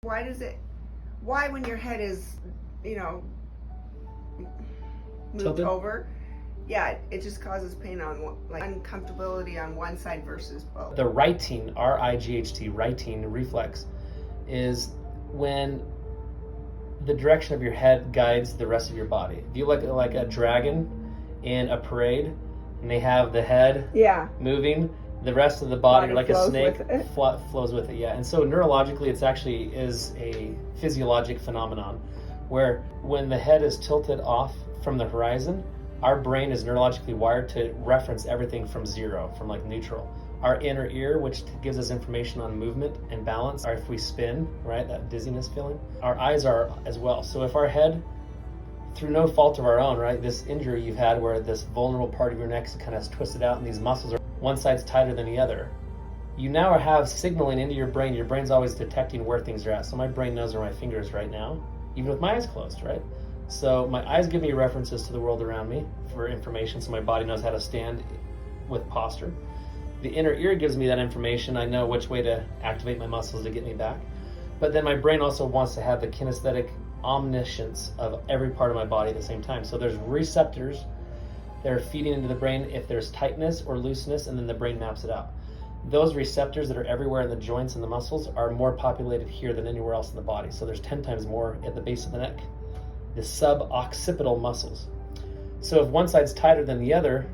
Why when your head is, moved Tilted? over, yeah, it just causes pain on one, like uncomfortability on one side versus both. The righting, R-I-G-H-T, righting reflex, is when the direction of your head guides the rest of your body. If you look at like a dragon in a parade, and they have the head moving, the rest of the body like a snake flows with it. Yeah, and so neurologically, it's actually is a physiologic phenomenon where when the head is tilted off from the horizon, our brain is neurologically wired to reference everything from zero, from like neutral. Our inner ear, which gives us information on movement and balance, or if we spin, right, that dizziness feeling. Our eyes are as well. So if our head, through no fault of our own, right, this injury you've had where this vulnerable part of your neck is kind of twisted out and these muscles are, one side's tighter than the other, you now have signaling into your brain. Your brain's always detecting where things are at. So my brain knows where my finger is right now, even with my eyes closed, right? So my eyes give me references to the world around me for information, so my body knows how to stand with posture. The inner ear gives me that information. I know which way to activate my muscles to get me back. But then my brain also wants to have the kinesthetic omniscience of every part of my body at the same time. So there's receptors that are feeding into the brain if there's tightness or looseness, and then the brain maps it out. Those receptors that are everywhere in the joints and the muscles are more populated here than anywhere else in the body. So there's 10 times more at the base of the neck, the suboccipital muscles. So if one side's tighter than the other,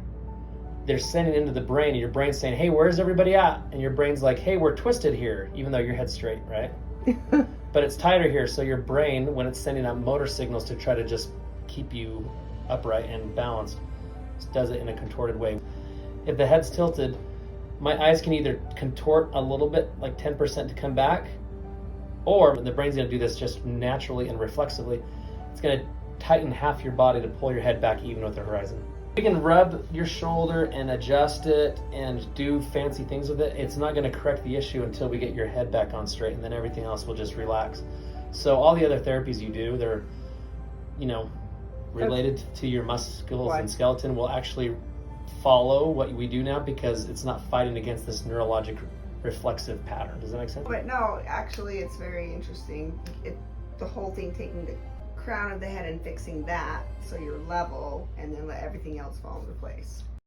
they're sending into the brain, and your brain's saying, hey, where's everybody at? And your brain's like, hey, we're twisted here, even though your head's straight, right? But it's tighter here, so your brain, when it's sending out motor signals to try to just keep you upright and balanced, does it in a contorted way. If the head's tilted, my eyes can either contort a little bit, like 10% to come back, or the brain's gonna do this just naturally and reflexively. It's gonna tighten half your body to pull your head back even with the horizon. You can rub your shoulder and adjust it and do fancy things with it. It's not gonna correct the issue until we get your head back on straight, and then everything else will just relax. So all the other therapies you do, they're, related to your muscles and skeleton, will actually follow what we do now because it's not fighting against this neurologic reflexive pattern. Does that make sense? But no, actually it's very interesting. The whole thing, taking the crown of the head and fixing that so you're level, and then let everything else fall into place.